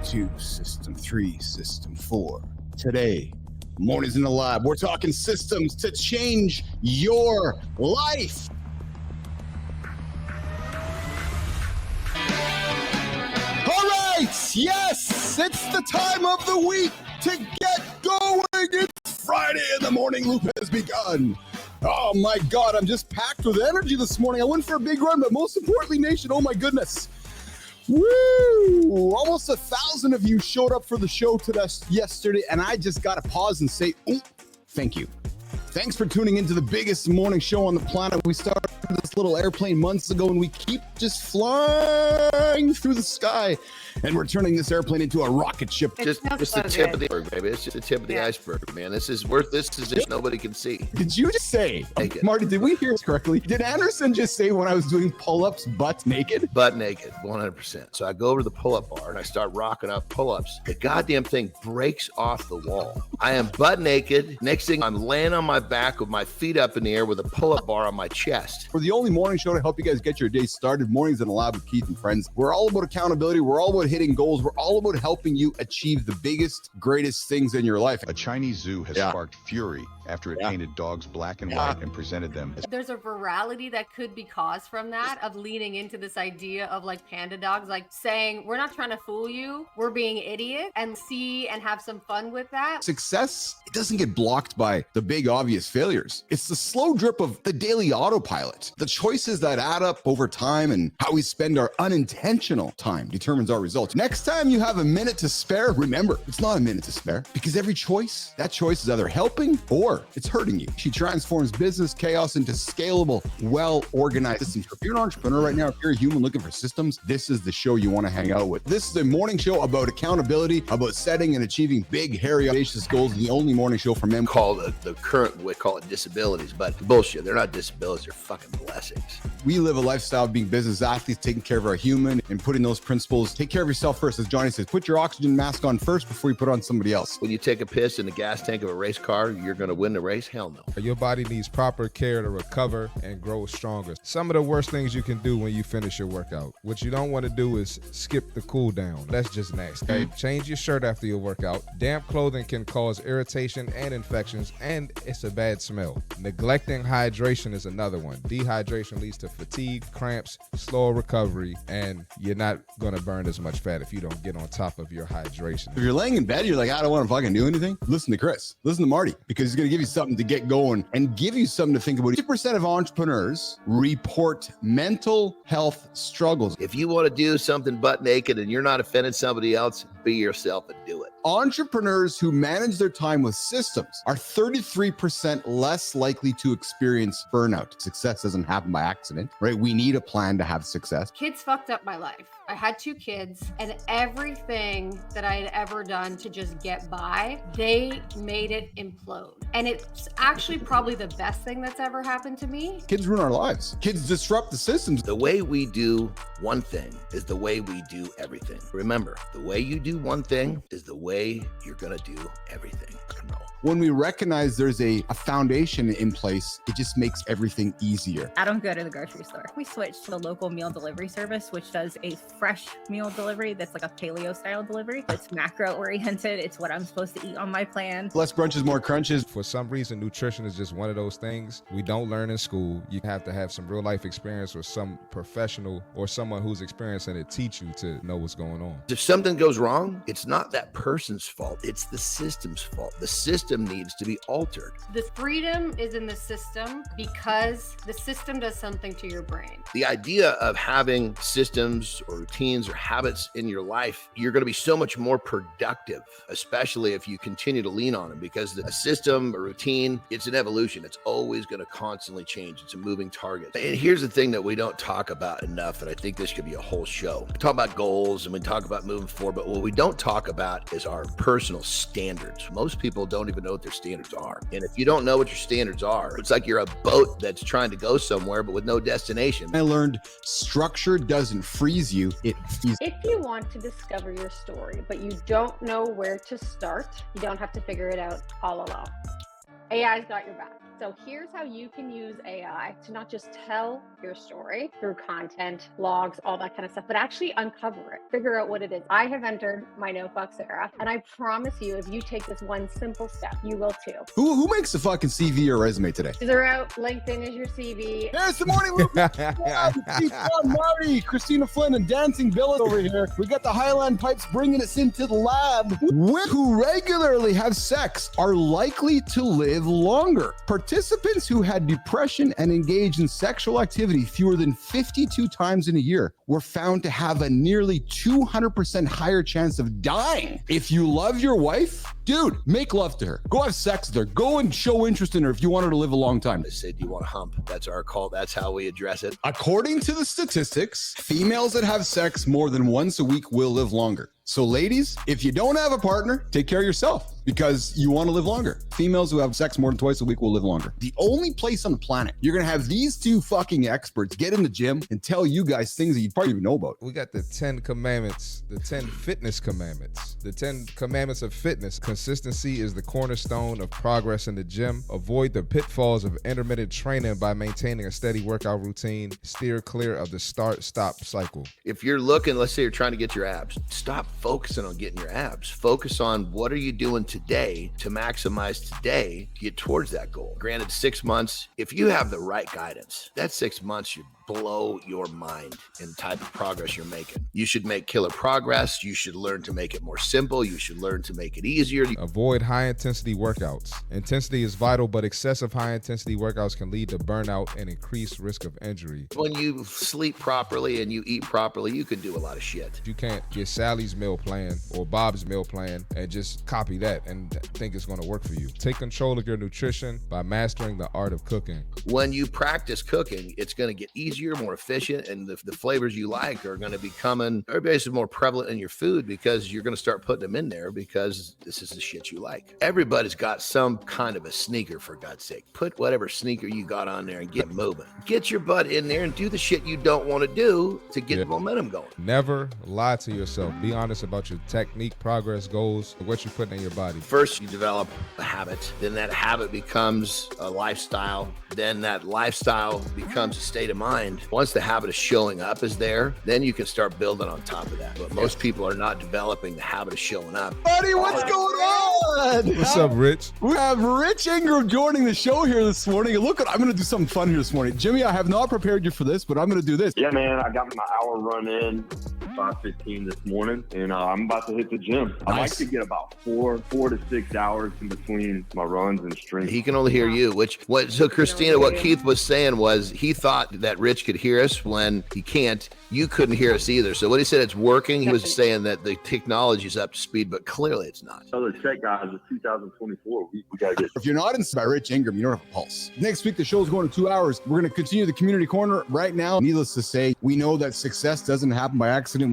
2, System 3, System 4. Today, Mornings in the Lab, we're talking systems to change your life. All right, yes, it's the time of the week to get going. It's Friday and the morning loop has begun. Oh my God, I'm just packed with energy this morning. I went for a big run, but most importantly, nation, oh my goodness. Woo! Almost 1,000 of you showed up for the show today, yesterday, and I just got to pause and say, thank you. Thanks for tuning into the biggest morning show on the planet. We started this little airplane months ago, and we keep just flying through the sky, and we're turning this airplane into a rocket ship. Just the tip of the iceberg, baby. It's just the tip of the iceberg, man. This is nobody can see. Did you just say, Marty, did we hear this correctly? Did Anderson just say when I was doing pull-ups, butt naked? Butt naked, 100%. So I go over to the pull-up bar, and I start rocking up pull-ups. The goddamn thing breaks off the wall. I am butt naked. Next thing, I'm laying on my back with my feet up in the air with a pull-up bar on my chest. We're the only morning show to help you guys get your day started. Mornings in the Lab with Keith and friends. We're all about accountability. We're all about hitting goals. We're all about helping you achieve the biggest, greatest things in your life. A Chinese zoo has sparked fury after it painted dogs black and white and presented them as... There's a virality that could be caused from that, of leaning into this idea of like panda dogs, like saying, we're not trying to fool you, we're being idiots, and see and have some fun with that. Success, it doesn't get blocked by the big obvious failures. It's the slow drip of the daily autopilot. The choices that add up over time and how we spend our unintentional time determines our results. Next time you have a minute to spare, remember, it's not a minute to spare, because every choice, that choice is either helping or it's hurting you. She transforms business chaos into scalable, well-organized systems. If you're an entrepreneur right now, if you're a human looking for systems, this is the show you want to hang out with. This is a morning show about accountability, about setting and achieving big, hairy, audacious goals. The only morning show for men. Called the current, we call it disabilities, but bullshit. They're not disabilities, they're fucking blessings. We live a lifestyle of being business athletes, taking care of our human and putting those principles. Take care of yourself first. As Johnny says, put your oxygen mask on first before you put on somebody else. When you take a piss in the gas tank of a race car, you're going to win the race? Hell no. Your body needs proper care to recover and grow stronger. Some of the worst things you can do when you finish your workout. What you don't want to do is skip the cool down. That's just nasty. Okay? Change your shirt after your workout. Damp clothing can cause irritation and infections, and it's a bad smell. Neglecting hydration is another one. Dehydration leads to fatigue, cramps, slower recovery, and you're not going to burn as much fat if you don't get on top of your hydration. If you're laying in bed, you're like, I don't want to fucking do anything. Listen to Chris. Listen to Marty, because he's going to give you something to get going and give you something to think about. 50% of entrepreneurs report mental health struggles. If you want to do something butt naked and you're not offending somebody else, be yourself and do it. Entrepreneurs who manage their time with systems are 33% less likely to experience burnout. Success doesn't happen by accident, right? We need a plan to have success. Kids fucked up my life. I had 2 kids, and everything that I had ever done to just get by, they made it implode. And it's actually probably the best thing that's ever happened to me. Kids ruin our lives. Kids disrupt the systems. The way we do one thing is the way we do everything. Remember, the way you do one thing is the way you're going to do everything. When we recognize there's a foundation in place, it just makes everything easier. I don't go to the grocery store. We switched to the local meal delivery service, which does a fresh meal delivery that's like a paleo style delivery. It's macro oriented. It's what I'm supposed to eat on my plan. Less brunches, more crunches. For some reason, nutrition is just one of those things we don't learn in school. You have to have some real life experience or some professional or someone who's experiencing it teach you to know what's going on. If something goes wrong, it's not that person's fault. It's the system's fault. The system needs to be altered. The freedom is in the system because the system does something to your brain. The idea of having systems or routines or habits in your life, you're going to be so much more productive, especially if you continue to lean on them, because a system, a routine, it's an evolution. It's always going to constantly change. It's a moving target. And here's the thing that we don't talk about enough, and I think this could be a whole show. We talk about goals and we talk about moving forward, but what we don't talk about is our personal standards. Most people don't even know what their standards are. And if you don't know what your standards are, it's like you're a boat that's trying to go somewhere, but with no destination. I learned structure doesn't freeze you, it frees. If you want to discover your story, but you don't know where to start, you don't have to figure it out all alone. AI's got your back. So here's how you can use AI to not just tell your story through content, blogs, all that kind of stuff, but actually uncover it, figure out what it is. I have entered my no fucks era, and I promise you, if you take this one simple step, you will too. Who makes a fucking CV or resume today? These are out. LinkedIn is your CV. Here's the morning loop. Marty, Christina Flynn, and Dancing Bilous over here. We got the Highland Pipes bringing us into the lab. Women who regularly have sex are likely to live longer. Participants who had depression and engaged in sexual activity fewer than 52 times in a year were found to have a nearly 200% higher chance of dying. If you love your wife, dude, make love to her. Go have sex with her. Go and show interest in her if you want her to live a long time. They say, do you want to hump? That's our call. That's how we address it. According to the statistics, females that have sex more than once a week will live longer. So ladies, if you don't have a partner, take care of yourself because you want to live longer. Females who have sex more than twice a week will live longer. The only place on the planet you're going to have these two fucking experts get in the gym and tell you guys things that you probably even know about. We got the 10 commandments, the 10 fitness commandments, the 10 commandments of fitness. Consistency is the cornerstone of progress in the gym. Avoid the pitfalls of intermittent training by maintaining a steady workout routine. Steer clear of the start-stop cycle. If you're looking, let's say you're trying to get your abs, stop focusing on getting your abs. Focus on what are you doing today to maximize today to get towards that goal. Granted, 6 months, if you have the right guidance, that 6 months should blow your mind in the type of progress you're making. You should make killer progress. You should learn to make it more simple. You should learn to make it easier. Avoid high-intensity workouts. Intensity is vital, but excessive high-intensity workouts can lead to burnout and increased risk of injury. When you sleep properly and you eat properly, you can do a lot of shit. You can't get Sally's meal plan or Bob's meal plan and just copy that and think it's going to work for you. Take control of your nutrition by mastering the art of cooking. When you practice cooking, it's going to get easier, more efficient, and the flavors you like are going to be coming, or basically more prevalent in your food because you're going to start putting them in there because this is the shit you like. Everybody's got some kind of a sneaker, for God's sake. Put whatever sneaker you got on there and get moving. Get your butt in there and do the shit you don't want to do to get the momentum going. Never lie to yourself. Be honest about your technique, progress, goals, what you're putting in your body. First, you develop a habit. Then that habit becomes a lifestyle. Then that lifestyle becomes a state of mind. Once the habit of showing up is there, then you can start building on top of that. But most people are not developing the habit of showing up. Buddy, what's going on? What's up, Rich? We have Rich Ingram joining the show here this morning. And look, I'm going to do something fun here this morning. Jimmy, I have not prepared you for this, but I'm going to do this. Yeah, man, I got my hour run in 5:15 this morning, and I'm about to hit the gym. I like to get about 4 to 6 hours in between my runs and strength. He can only hear you, so Christina, what Keith was saying was he thought that Rich could hear us when he can't. You couldn't hear us either. So when he said it's working, he was saying that the technology is up to speed, but clearly it's not. So the tech guys, it's 2024. We got to get. If you're not inspired by Rich Ingram, you don't have a pulse. Next week, the show is going to 2 hours. We're going to continue the community corner right now. Needless to say, we know that success doesn't happen by accident.